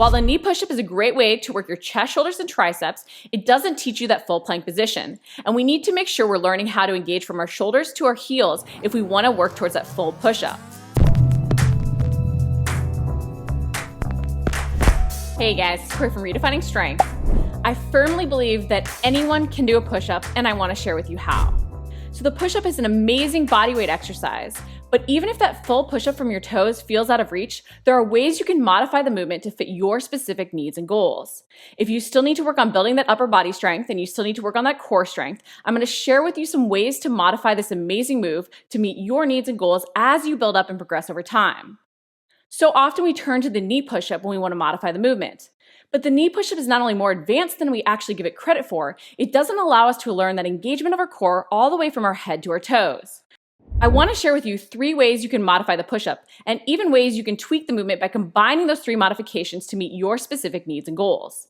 While the knee push-up is a great way to work your chest, shoulders, and triceps, it doesn't teach you that full plank position. And we need to make sure we're learning how to engage from our shoulders to our heels if we want to work towards that full push-up. Hey guys, it's Corey from Redefining Strength. I firmly believe that anyone can do a push-up, and I want to share with you how. So the push-up is an amazing bodyweight exercise, but even if that full push-up from your toes feels out of reach, there are ways you can modify the movement to fit your specific needs and goals. If you still need to work on building that upper body strength and you still need to work on that core strength, I'm going to share with you some ways to modify this amazing move to meet your needs and goals as you build up and progress over time. So often we turn to the knee push-up when we want to modify the movement. But the knee push-up is not only more advanced than we actually give it credit for, it doesn't allow us to learn that engagement of our core all the way from our head to our toes. I want to share with you 3 ways you can modify the push-up, and even ways you can tweak the movement by combining those 3 modifications to meet your specific needs and goals.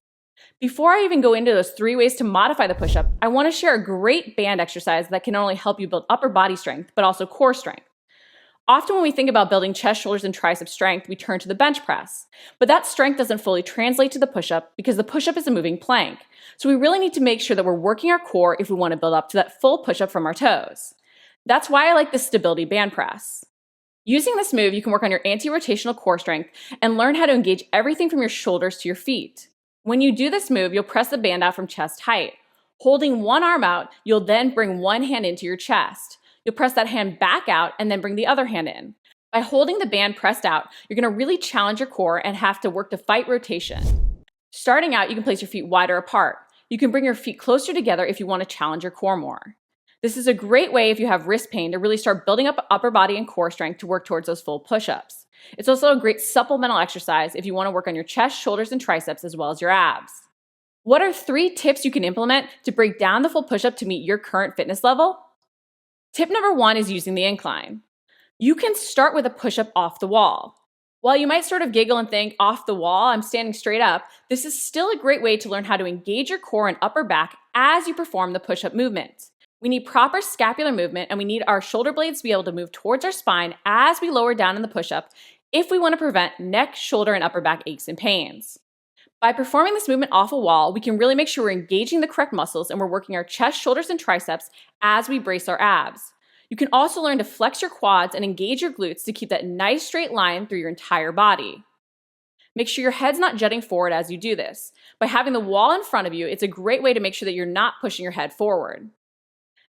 Before I even go into those 3 ways to modify the push-up, I want to share a great band exercise that can not only help you build upper body strength, but also core strength. Often when we think about building chest, shoulders, and tricep strength, we turn to the bench press. But that strength doesn't fully translate to the push-up because the push-up is a moving plank. So we really need to make sure that we're working our core if we want to build up to that full push-up from our toes. That's why I like the stability band press. Using this move, you can work on your anti-rotational core strength and learn how to engage everything from your shoulders to your feet. When you do this move, you'll press the band out from chest height. Holding one arm out, you'll then bring one hand into your chest. You'll press that hand back out and then bring the other hand in. By holding the band pressed out, you're going to really challenge your core and have to work to fight rotation. Starting out, you can place your feet wider apart. You can bring your feet closer together if you want to challenge your core more. This is a great way if you have wrist pain to really start building up upper body and core strength to work towards those full push-ups. It's also a great supplemental exercise if you want to work on your chest, shoulders, and triceps as well as your abs. What are 3 tips you can implement to break down the full push-up to meet your current fitness level? Tip number 1 is using the incline. You can start with a push-up off the wall. While you might sort of giggle and think, off the wall, I'm standing straight up, this is still a great way to learn how to engage your core and upper back as you perform the push-up movement. We need proper scapular movement and we need our shoulder blades to be able to move towards our spine as we lower down in the push-up if we want to prevent neck, shoulder, and upper back aches and pains. By performing this movement off a wall, we can really make sure we're engaging the correct muscles and we're working our chest, shoulders, and triceps as we brace our abs. You can also learn to flex your quads and engage your glutes to keep that nice straight line through your entire body. Make sure your head's not jutting forward as you do this. By having the wall in front of you, it's a great way to make sure that you're not pushing your head forward.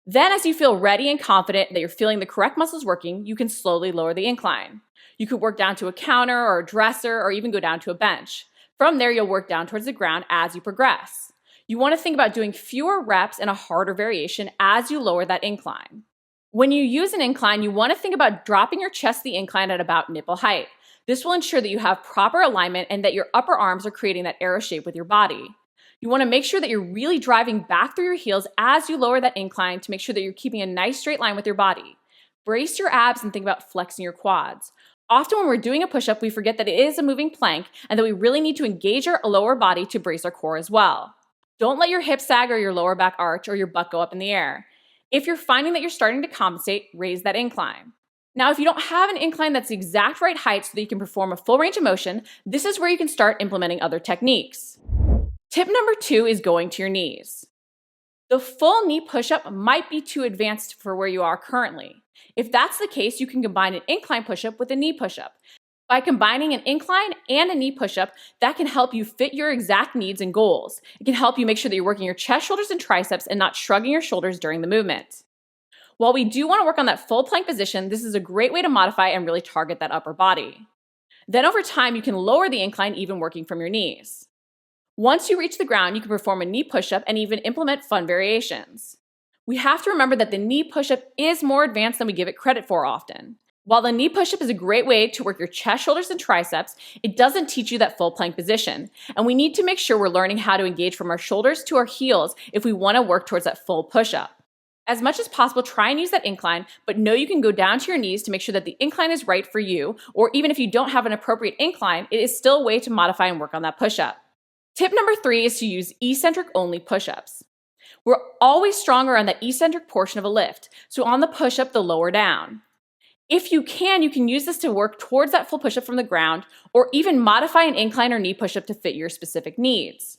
Then as you feel ready and confident that you're feeling the correct muscles working, you can slowly lower the incline. You could work down to a counter or a dresser or even go down to a bench. From there, you'll work down towards the ground as you progress. You want to think about doing fewer reps and a harder variation as you lower that incline. When you use an incline, you want to think about dropping your chest to the incline at about nipple height. This will ensure that you have proper alignment and that your upper arms are creating that arrow shape with your body. You want to make sure that you're really driving back through your heels as you lower that incline to make sure that you're keeping a nice straight line with your body. Brace your abs and think about flexing your quads. Often when we're doing a push-up, we forget that it is a moving plank and that we really need to engage our lower body to brace our core as well. Don't let your hips sag or your lower back arch or your butt go up in the air. If you're finding that you're starting to compensate, raise that incline. Now, if you don't have an incline that's the exact right height so that you can perform a full range of motion, this is where you can start implementing other techniques. Tip number 2 is going to your knees. The full knee push-up might be too advanced for where you are currently. If that's the case, you can combine an incline push-up with a knee push-up. By combining an incline and a knee push-up, that can help you fit your exact needs and goals. It can help you make sure that you're working your chest, shoulders, and triceps and not shrugging your shoulders during the movement. While we do want to work on that full plank position, this is a great way to modify and really target that upper body. Then over time, you can lower the incline even working from your knees. Once you reach the ground, you can perform a knee push-up and even implement fun variations. We have to remember that the knee push-up is more advanced than we give it credit for often. While the knee push-up is a great way to work your chest, shoulders, and triceps, it doesn't teach you that full plank position. And we need to make sure we're learning how to engage from our shoulders to our heels if we want to work towards that full push-up. As much as possible, try and use that incline, but know you can go down to your knees to make sure that the incline is right for you, or even if you don't have an appropriate incline, it is still a way to modify and work on that push-up. Tip number 3 is to use eccentric only push-ups. We're always stronger on that eccentric portion of a lift, so on the push-up, the lower down. If you can use this to work towards that full push-up from the ground, or even modify an incline or knee push-up to fit your specific needs.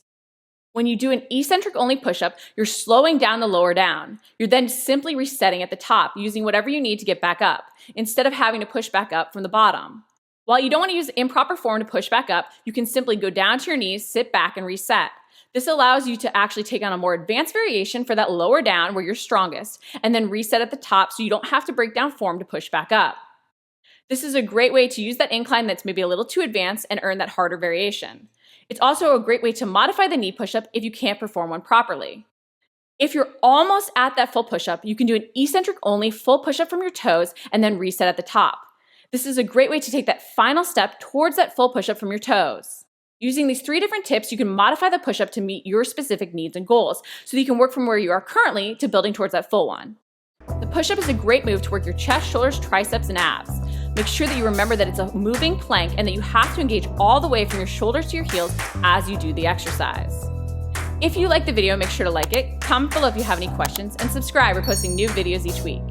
When you do an eccentric only push-up, you're slowing down the lower down. You're then simply resetting at the top, using whatever you need to get back up, instead of having to push back up from the bottom. While you don't want to use improper form to push back up, you can simply go down to your knees, sit back, and reset. This allows you to actually take on a more advanced variation for that lower down where you're strongest, and then reset at the top so you don't have to break down form to push back up. This is a great way to use that incline that's maybe a little too advanced and earn that harder variation. It's also a great way to modify the knee push-up if you can't perform one properly. If you're almost at that full push-up, you can do an eccentric only full push-up from your toes and then reset at the top. This is a great way to take that final step towards that full push-up from your toes. Using these 3 different tips, you can modify the push-up to meet your specific needs and goals, so that you can work from where you are currently to building towards that full one. The push-up is a great move to work your chest, shoulders, triceps, and abs. Make sure that you remember that it's a moving plank and that you have to engage all the way from your shoulders to your heels as you do the exercise. If you like the video, make sure to like it, comment below if you have any questions, and subscribe. We're posting new videos each week.